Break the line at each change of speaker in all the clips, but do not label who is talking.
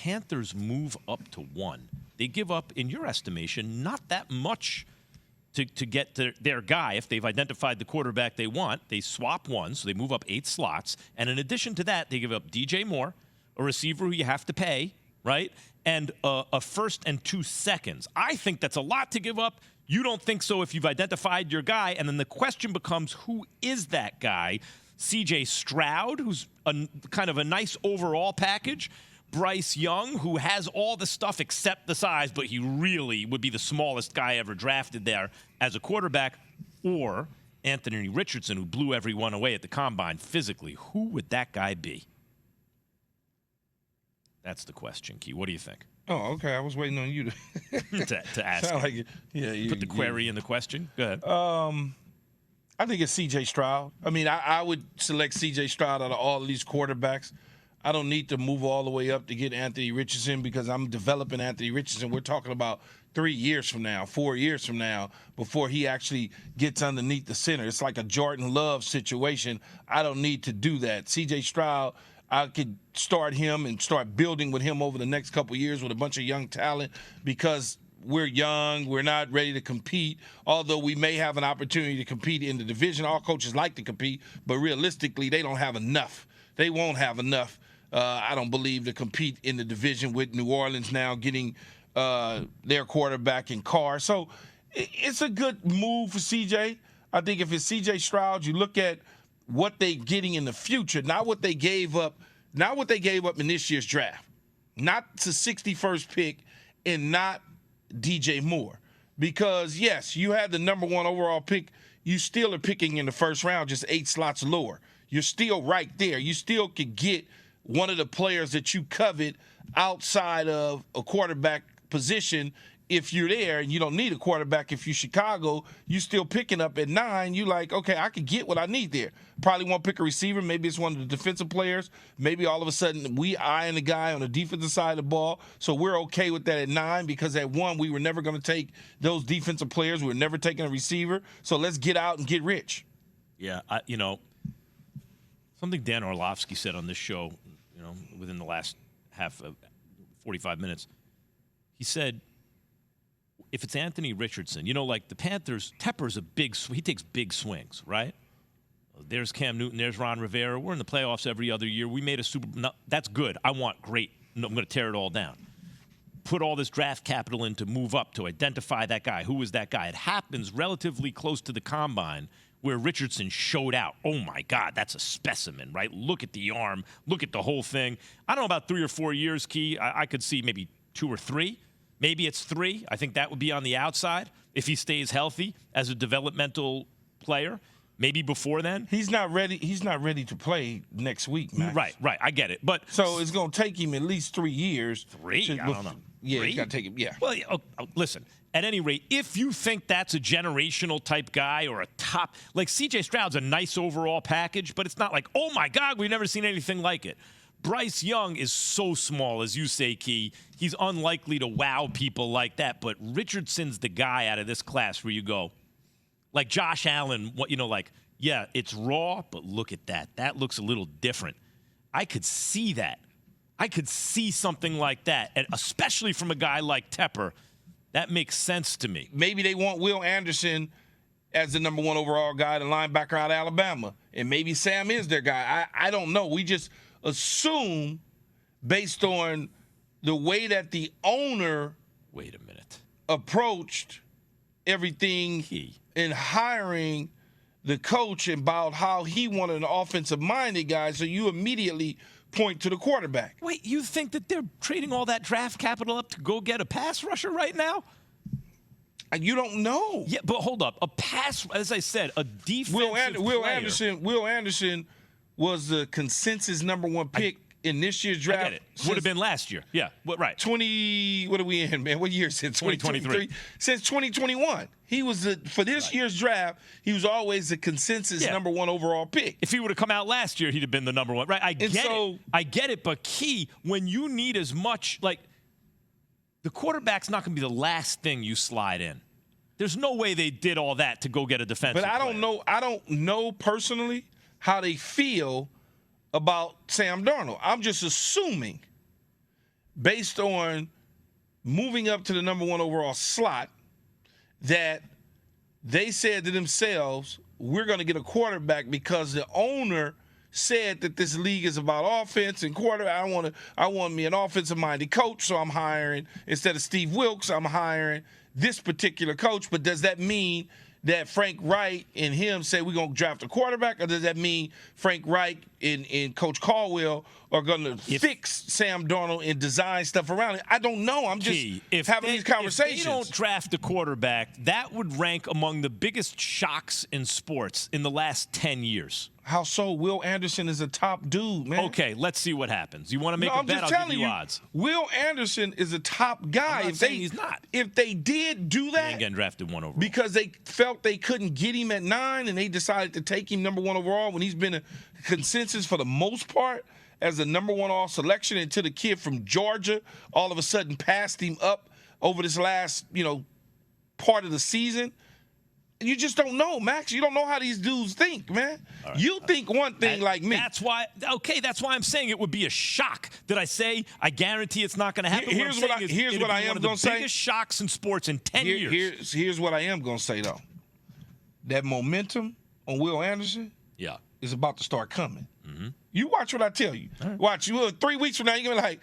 Panthers move up to 1, they give up, in your estimation, not that much to get to their guy. If they've identified the quarterback they want, they swap 1, so they move up 8 slots. And in addition to that, they give up DJ Moore, a receiver who you have to pay, right? And a first and 2 seconds. I think that's a lot to give up. You don't think so if you've identified your guy. And then the question becomes, who is that guy? CJ Stroud, who's kind of a nice overall package. Bryce Young, who has all the stuff except the size, but he really would be the smallest guy ever drafted there as a quarterback. Or Anthony Richardson, who blew everyone away at the Combine physically. Who would that guy be? That's the question, Key. What do you think?
Oh, okay. I was waiting on you
to ask.
Sound like you
put the query in the question. Go ahead.
I think it's C.J. Stroud. I mean, I would select C.J. Stroud out of all of these quarterbacks. I don't need to move all the way up to get Anthony Richardson because I'm developing Anthony Richardson. We're talking about 3 years from now, 4 years from now, before he actually gets underneath the center. It's like a Jordan Love situation. I don't need to do that. C.J. Stroud, I could start him and start building with him over the next couple of years with a bunch of young talent because we're young, we're not ready to compete, although we may have an opportunity to compete in the division. All coaches like to compete, but realistically, they don't have enough. They won't have enough, I don't believe, to compete in the division with New Orleans now getting their quarterback in Carr. So it's a good move for CJ. I think if it's CJ Stroud, you look at what they're getting in the future, not what they gave up in this year's draft. Not the 61st pick and not DJ Moore. Because, yes, you had the number 1 overall pick. You still are picking in the first round, just 8 slots lower. You're still right there. You still could get one of the players that you covet outside of a quarterback position. If you're there and you don't need a quarterback, if you're Chicago, you still picking up at 9. You like, okay, I could get what I need there. Probably won't pick a receiver. Maybe it's one of the defensive players. Maybe all of a sudden we eyeing the guy on the defensive side of the ball. So we're okay with that at 9 because at 1 we were never going to take those defensive players. We were never taking a receiver. So let's get out and get rich.
Yeah, something Dan Orlovsky said on this show, within the last 45 minutes. He said, if it's Anthony Richardson, like the Panthers, Tepper's he takes big swings, right? There's Cam Newton, there's Ron Rivera. We're in the playoffs every other year. We made a no, that's good. I want great. No, I'm going to tear it all down. Put all this draft capital in to move up, to identify that guy. Who is that guy? It happens relatively close to the Combine where Richardson showed out. Oh, my God, that's a specimen, right? Look at the arm. Look at the whole thing. I don't know about 3 or 4 years, Key. I could see maybe 2 or 3. Maybe it's 3. I think that would be on the outside if he stays healthy as a developmental player. Maybe before then.
He's not ready. He's not ready to play next week, Max.
Right. I get it. But
so it's going to take him at least 3 years.
3? I don't know.
Yeah,
3?
It's got to take him. Yeah.
Well, listen. At any rate, if you think that's a generational type guy or a top, like C.J. Stroud's a nice overall package, but it's not like, oh my God, we've never seen anything like it. Bryce Young is so small, as you say, Key. He's unlikely to wow people like that. But Richardson's the guy out of this class where you go, like Josh Allen, yeah, it's raw, but look at that. That looks a little different. I could see that. I could see something like that, and especially from a guy like Tepper. That makes sense to me.
Maybe they want Will Anderson as the number 1 overall guy, the linebacker out of Alabama, and maybe Sam is their guy. I don't know. We just assume based on the way that the owner approached everything in hiring the coach about how he wanted an offensive-minded guy, so you immediately point to the quarterback.
Wait, you think that they're trading all that draft capital up to go get a pass rusher right now?
You don't know.
Yeah, but hold up. A pass, as I said, a defensive player.
Will Anderson was the consensus number 1 pick in this year's draft.
I get it. Would have been last year. Yeah, right.
What are we in, man? What year since 2023? Since 2021. He was for this year's draft, he was always the consensus number 1 overall pick.
If he would have come out last year, he'd have been the number 1. Right? I get it, but Key, when you need as much, like, the quarterback's not going to be the last thing you slide in. There's no way they did all that to go get a defensive player.
I don't know personally how they feel about Sam Darnold. I'm just assuming based on moving up to the number 1 overall slot that they said to themselves, we're going to get a quarterback because the owner said that this league is about offense and quarterback. I want me an offensive-minded coach, so I'm hiring, instead of Steve Wilkes, I'm hiring this particular coach. But does that mean that Frank Reich and him say we're going to draft a quarterback, or does that mean Frank Reich and Coach Caldwell are going to fix Sam Darnold and design stuff around it? I don't know. I'm just having these conversations.
If they don't draft a quarterback, that would rank among the biggest shocks in sports in the last 10 years.
How so? Will Anderson is a top dude, man.
Okay, let's see what happens. You want to make a bet? I'll give you odds.
Will Anderson is a top guy.
I'm not saying he's not.
If they did do that,
he ain't getting drafted 1 overall
because they felt they couldn't get him at 9, and they decided to take him number 1 overall when he's been a consensus for the most part as a number 1 all selection, until the kid from Georgia all of a sudden passed him up over this last, part of the season. You just don't know, Max. You don't know how these dudes think, man. Right. You think one thing like me.
That's why I'm saying it would be a shock. Did I say I guarantee it's not going to happen?
Here's what I am going to say.
Biggest shocks in sports in 10 years.
Here's what I am going to say, though. That momentum on Will Anderson is about to start coming. Mm-hmm. You watch what I tell you. Right. Watch. 3 weeks from now, you're going to be like,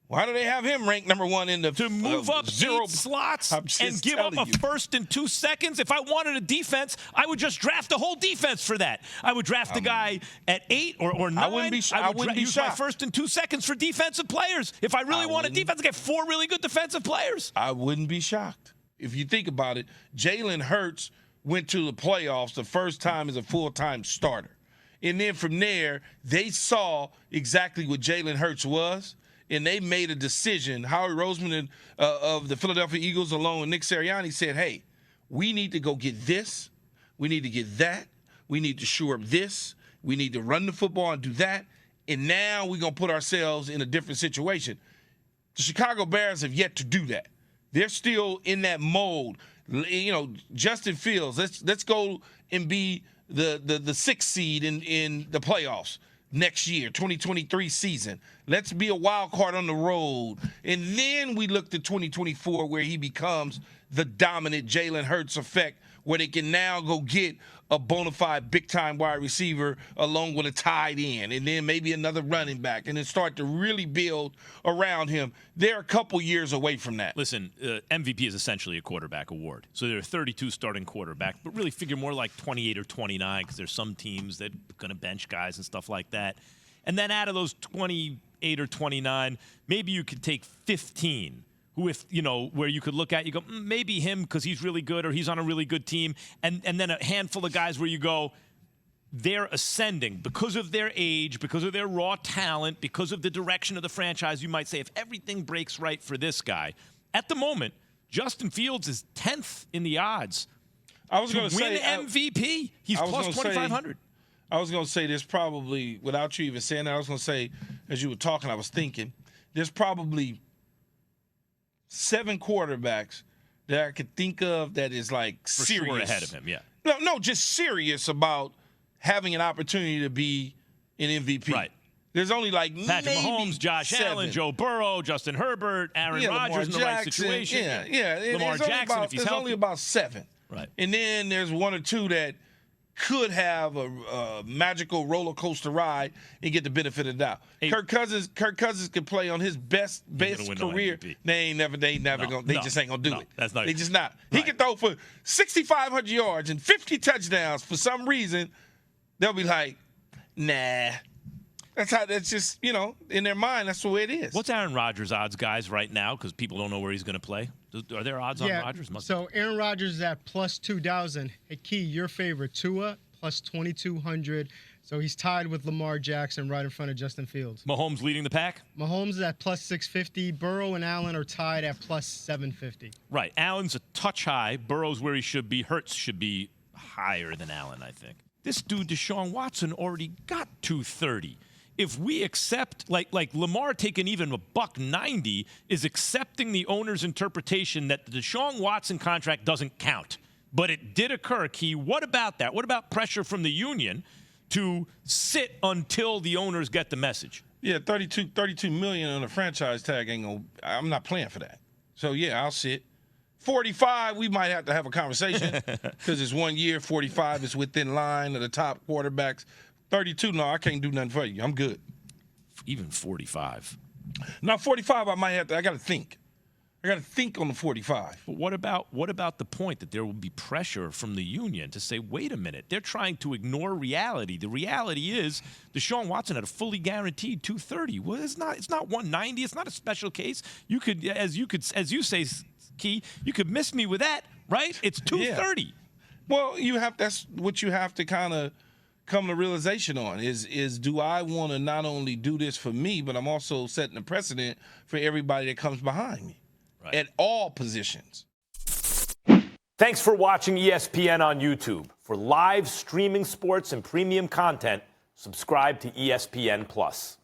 why do they have him ranked number 1 in the
to move up 8 slots and give up a first in 2 seconds? If I wanted a defense, I would just draft a whole defense for that. I would draft a guy at 8 or 9.
I wouldn't be
use my first in 2 seconds for defensive players. If I really want a defense, I get 4 really good defensive players.
I wouldn't be shocked. If you think about it, Jalen Hurts went to the playoffs the first time as a full-time starter. And then from there, they saw exactly what Jalen Hurts was, and they made a decision. Howie Roseman of the Philadelphia Eagles, along with Nick Sirianni, said, hey, we need to go get this. We need to get that. We need to shore up this. We need to run the football and do that. And now we're going to put ourselves in a different situation. The Chicago Bears have yet to do that. They're still in that mode. Justin Fields, let's go and be the 6th seed in the playoffs next year, 2023 season. Let's be a wild card on the road. And then we look to 2024 where he becomes the dominant Jalen Hurts effect, where they can now go get a bona fide big-time wide receiver along with a tight end, and then maybe another running back, and then start to really build around him. They're a couple years away from that.
Listen, MVP is essentially a quarterback award. So there are 32 starting quarterbacks, but really figure more like 28 or 29 because there's some teams that are going to bench guys and stuff like that. And then out of those 28 or 29, maybe you could take 15 who, where you could look at, you go, maybe him because he's really good or he's on a really good team. And then a handful of guys where you go, they're ascending because of their age, because of their raw talent, because of the direction of the franchise. You might say if everything breaks right for this guy. At the moment, Justin Fields is 10th in the odds
I was going to
win MVP. He's plus 2,500.
I was going to say there's probably, without you even saying that, I was going to say, as you were talking, I was thinking, there's probably 7 quarterbacks that I could think of that is like
for
serious.
Sure ahead of him, yeah.
No, just serious about having an opportunity to be an MVP.
Right.
There's only like
Patrick
maybe
Mahomes, Josh
7.
Allen, Joe Burrow, Justin Herbert, Aaron Rodgers in the right situation.
Yeah.
Lamar Jackson if he's healthy.
There's only about 7.
Right.
And then there's 1 or 2 that could have a magical roller coaster ride and get the benefit of the doubt. Kirk Cousins could play on his best career. They just ain't gonna do it.
That's not.
They just not.
Right.
He could throw for 6,500 yards and 50 touchdowns. For some reason, they'll be like, nah. That's just, in their mind, that's the way it is.
What's Aaron Rodgers' odds, guys, right now? Because people don't know where he's going to play. Are there odds on Rodgers?
So Aaron Rodgers is at plus 2,000. Hey, Key, your favorite, Tua, plus 2,200. So he's tied with Lamar Jackson right in front of Justin Fields.
Mahomes leading the pack?
Mahomes is at plus 650. Burrow and Allen are tied at plus 750.
Right. Allen's a touch high. Burrow's where he should be. Hurts should be higher than Allen, I think. This dude, Deshaun Watson, already got 230. If we accept, like Lamar taking even a $190 is accepting the owner's interpretation that the Deshaun Watson contract doesn't count. But it did occur, Key. What about that? What about pressure from the union to sit until the owners get the message?
Yeah, 32 million on a franchise tag ain't gonna. I'm not playing for that. So yeah, I'll sit. 45, we might have to have a conversation because it's 1 year. 45 is within line of the top quarterbacks. 32, no, I can't do nothing for you. I'm good.
Even 45.
Now 45, I might have to. I got to think. I got to think on the 45.
But what about the point that there will be pressure from the union to say, wait a minute, they're trying to ignore reality. The reality is Deshaun Watson had a fully guaranteed 230. Well, it's not 190. It's not a special case. You could, as you say, Key, you could miss me with that, right? It's 230.
Yeah. Well, that's what you have to kind of come to realization on is do I want to not only do this for me, but I'm also setting a precedent for everybody that comes behind me. Right. At all positions.
Thanks for watching ESPN on YouTube. For live streaming sports and premium content, subscribe to ESPN Plus.